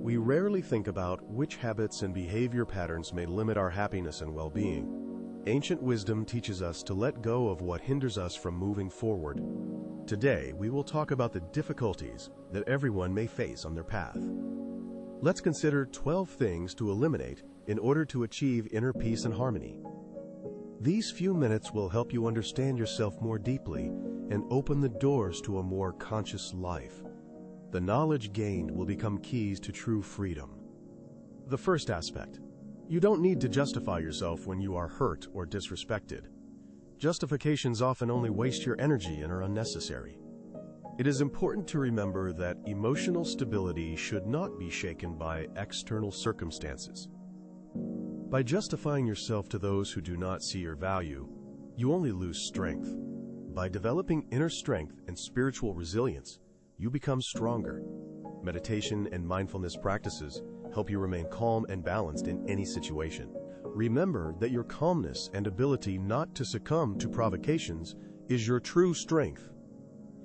We rarely think about which habits and behavior patterns may limit our happiness and well-being. Ancient wisdom teaches us to let go of what hinders us from moving forward. Today, we will talk about the difficulties that everyone may face on their path. Let's consider 12 things to eliminate in order to achieve inner peace and harmony. These few minutes will help you understand yourself more deeply and open the doors to a more conscious life. The knowledge gained will become keys to true freedom. The first aspect: you don't need to justify yourself when you are hurt or disrespected. Justifications often only waste your energy and are unnecessary. It is important to remember that emotional stability should not be shaken by external circumstances. By justifying yourself to those who do not see your value, you only lose strength. By developing inner strength and spiritual resilience, you become stronger. Meditation and mindfulness practices help you remain calm and balanced in any situation. Remember that your calmness and ability not to succumb to provocations is your true strength.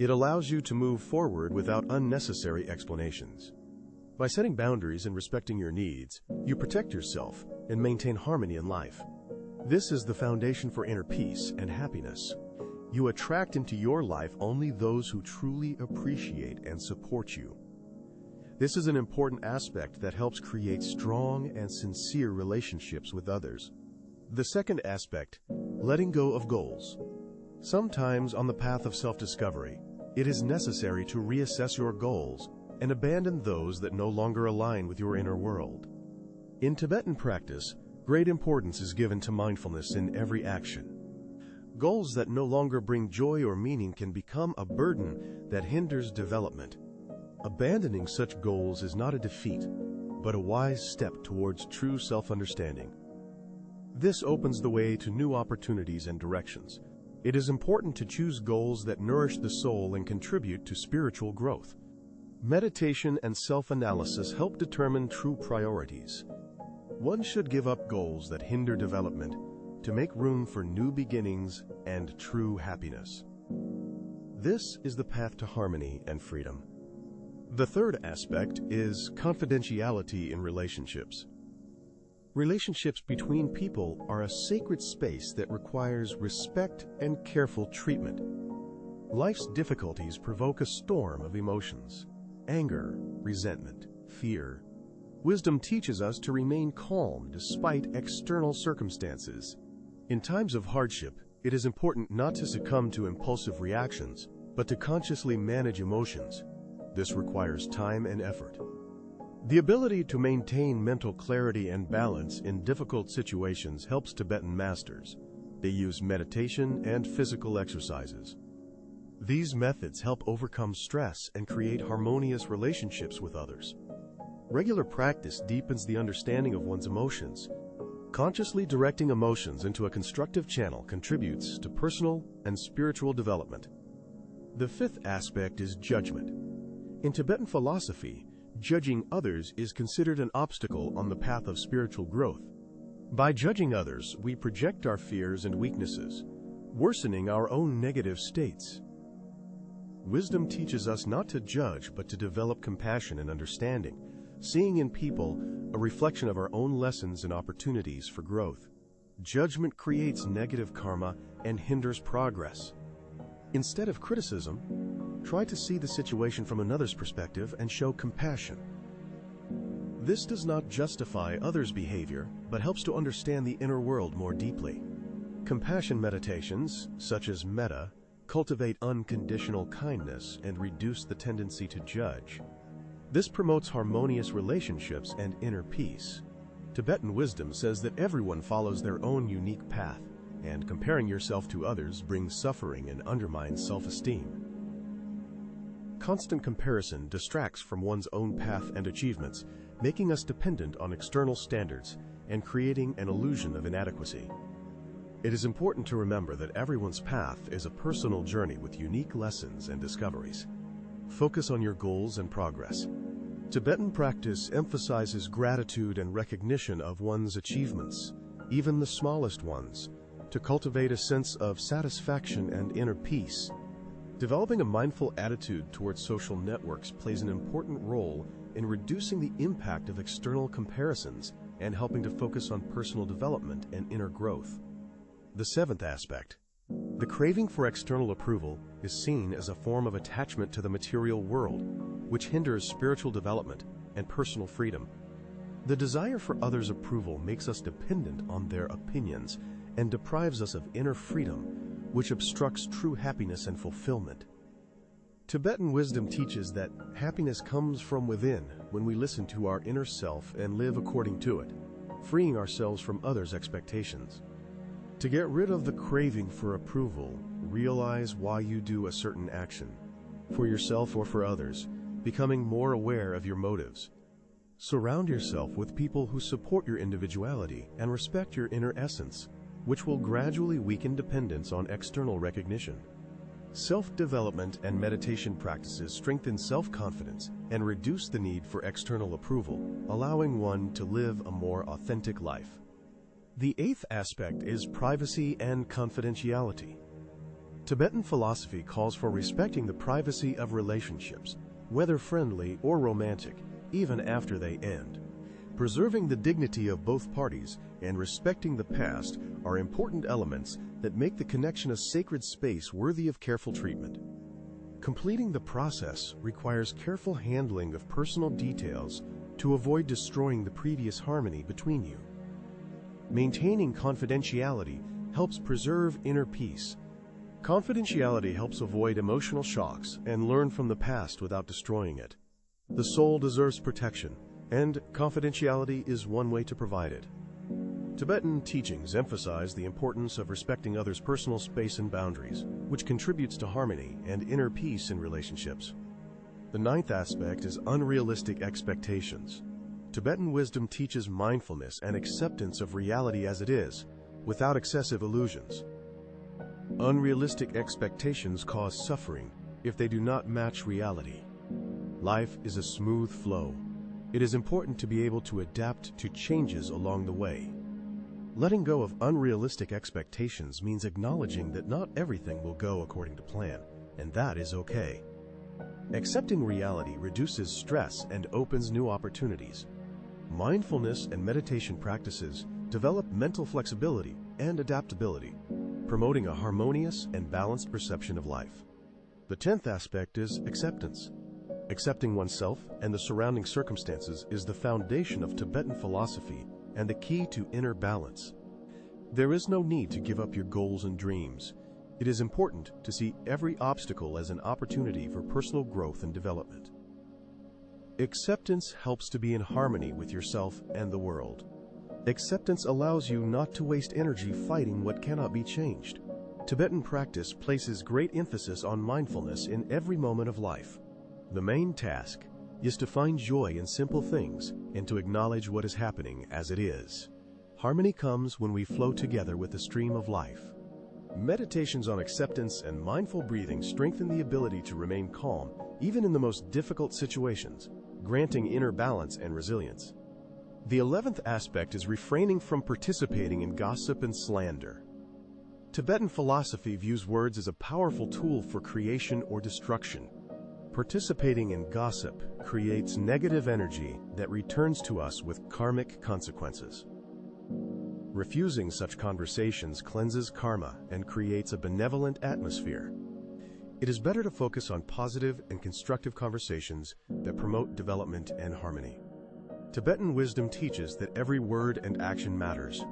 It allows you to move forward without unnecessary explanations. By setting boundaries and respecting your needs, you protect yourself and maintain harmony in life. This is the foundation for inner peace and happiness. You attract into your life only those who truly appreciate and support you. This is an important aspect that helps create strong and sincere relationships with others. The second aspect: letting go of goals. Sometimes on the path of self-discovery, it is necessary to reassess your goals and abandon those that no longer align with your inner world. In Tibetan practice, great importance is given to mindfulness in every action. Goals that no longer bring joy or meaning can become a burden that hinders development. Abandoning such goals is not a defeat, but a wise step towards true self-understanding. This opens the way to new opportunities and directions. It is important to choose goals that nourish the soul and contribute to spiritual growth. Meditation and self-analysis help determine true priorities. One should give up goals that hinder development to make room for new beginnings and true happiness. This is the path to harmony and freedom. The third aspect is confidentiality in relationships. Relationships between people are a sacred space that requires respect and careful treatment. Life's difficulties provoke a storm of emotions: anger, resentment, fear. Wisdom teaches us to remain calm despite external circumstances. In times of hardship, it is important not to succumb to impulsive reactions, but to consciously manage emotions. This requires time and effort. The ability to maintain mental clarity and balance in difficult situations helps Tibetan masters. They use meditation and physical exercises. These methods help overcome stress and create harmonious relationships with others. Regular practice deepens the understanding of one's emotions. Consciously directing emotions into a constructive channel contributes to personal and spiritual development. The fifth aspect is judgment. In Tibetan philosophy, judging others is considered an obstacle on the path of spiritual growth. By judging others, we project our fears and weaknesses, worsening our own negative states. Wisdom teaches us not to judge, but to develop compassion and understanding, seeing in people a reflection of our own lessons and opportunities for growth. Judgment creates negative karma and hinders progress. Instead of criticism, try to see the situation from another's perspective and show compassion. This does not justify others' behavior, but helps to understand the inner world more deeply. Compassion meditations, such as metta, cultivate unconditional kindness and reduce the tendency to judge. This promotes harmonious relationships and inner peace. Tibetan wisdom says that everyone follows their own unique path, and comparing yourself to others brings suffering and undermines self-esteem. Constant comparison distracts from one's own path and achievements, making us dependent on external standards and creating an illusion of inadequacy. It is important to remember that everyone's path is a personal journey with unique lessons and discoveries. Focus on your goals and progress. Tibetan practice emphasizes gratitude and recognition of one's achievements, even the smallest ones, to cultivate a sense of satisfaction and inner peace. Developing a mindful attitude towards social networks plays an important role in reducing the impact of external comparisons and helping to focus on personal development and inner growth. The seventh aspect. The craving for external approval is seen as a form of attachment to the material world, which hinders spiritual development and personal freedom. The desire for others' approval makes us dependent on their opinions and deprives us of inner freedom, which obstructs true happiness and fulfillment. Tibetan wisdom teaches that happiness comes from within when we listen to our inner self and live according to it, freeing ourselves from others' expectations. To get rid of the craving for approval, realize why you do a certain action, for yourself or for others, becoming more aware of your motives. Surround yourself with people who support your individuality and respect your inner essence, which will gradually weaken dependence on external recognition. Self-development and meditation practices strengthen self-confidence and reduce the need for external approval, allowing one to live a more authentic life. The eighth aspect is privacy and confidentiality. Tibetan philosophy calls for respecting the privacy of relationships, whether friendly or romantic, even after they end. Preserving the dignity of both parties and respecting the past are important elements that make the connection a sacred space worthy of careful treatment. Completing the process requires careful handling of personal details to avoid destroying the previous harmony between you. Maintaining confidentiality helps preserve inner peace. Confidentiality helps avoid emotional shocks and learn from the past without destroying it. The soul deserves protection, and confidentiality is one way to provide it. Tibetan teachings emphasize the importance of respecting others' personal space and boundaries, which contributes to harmony and inner peace in relationships. The ninth aspect is unrealistic expectations. Tibetan wisdom teaches mindfulness and acceptance of reality as it is, without excessive illusions. Unrealistic expectations cause suffering if they do not match reality. Life is a smooth flow. It is important to be able to adapt to changes along the way. Letting go of unrealistic expectations means acknowledging that not everything will go according to plan, and that is okay. Accepting reality reduces stress and opens new opportunities. Mindfulness and meditation practices develop mental flexibility and adaptability, promoting a harmonious and balanced perception of life. The 10th aspect is acceptance. Accepting oneself and the surrounding circumstances is the foundation of Tibetan philosophy and the key to inner balance. There is no need to give up your goals and dreams. It is important to see every obstacle as an opportunity for personal growth and development. Acceptance helps to be in harmony with yourself and the world. Acceptance allows you not to waste energy fighting what cannot be changed. Tibetan practice places great emphasis on mindfulness in every moment of life. The main task is to find joy in simple things and to acknowledge what is happening as it is. Harmony comes when we flow together with the stream of life. Meditations on acceptance and mindful breathing strengthen the ability to remain calm even in the most difficult situations, granting inner balance and resilience. The 11th aspect is refraining from participating in gossip and slander. Tibetan philosophy views words as a powerful tool for creation or destruction. Participating in gossip creates negative energy that returns to us with karmic consequences. Refusing such conversations cleanses karma and creates a benevolent atmosphere. It is better to focus on positive and constructive conversations that promote development and harmony. Tibetan wisdom teaches that every word and action matters.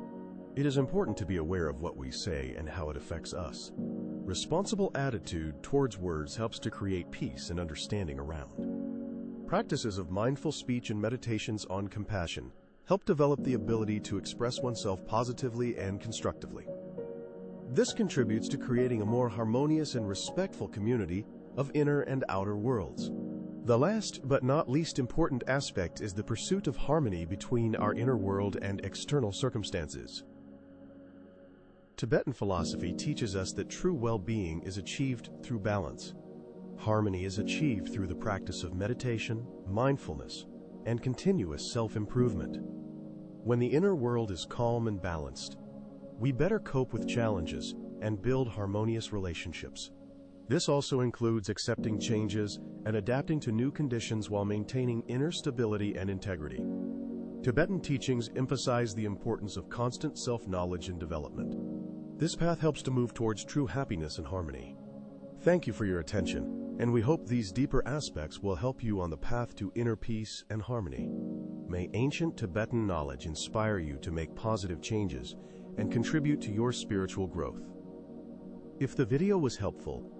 It is important to be aware of what we say and how it affects us. Responsible attitude towards words helps to create peace and understanding around. Practices of mindful speech and meditations on compassion help develop the ability to express oneself positively and constructively. This contributes to creating a more harmonious and respectful community of inner and outer worlds. The last but not least important aspect is the pursuit of harmony between our inner world and external circumstances. Tibetan philosophy teaches us that true well-being is achieved through balance. Harmony is achieved through the practice of meditation, mindfulness, and continuous self-improvement. When the inner world is calm and balanced, we better cope with challenges and build harmonious relationships. This also includes accepting changes and adapting to new conditions while maintaining inner stability and integrity. Tibetan teachings emphasize the importance of constant self-knowledge and development. This path helps to move towards true happiness and harmony. Thank you for your attention, and we hope these deeper aspects will help you on the path to inner peace and harmony. May ancient Tibetan knowledge inspire you to make positive changes and contribute to your spiritual growth. If the video was helpful,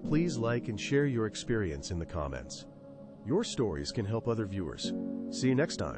please like and share your experience in the comments. Your stories can help other viewers. See you next time.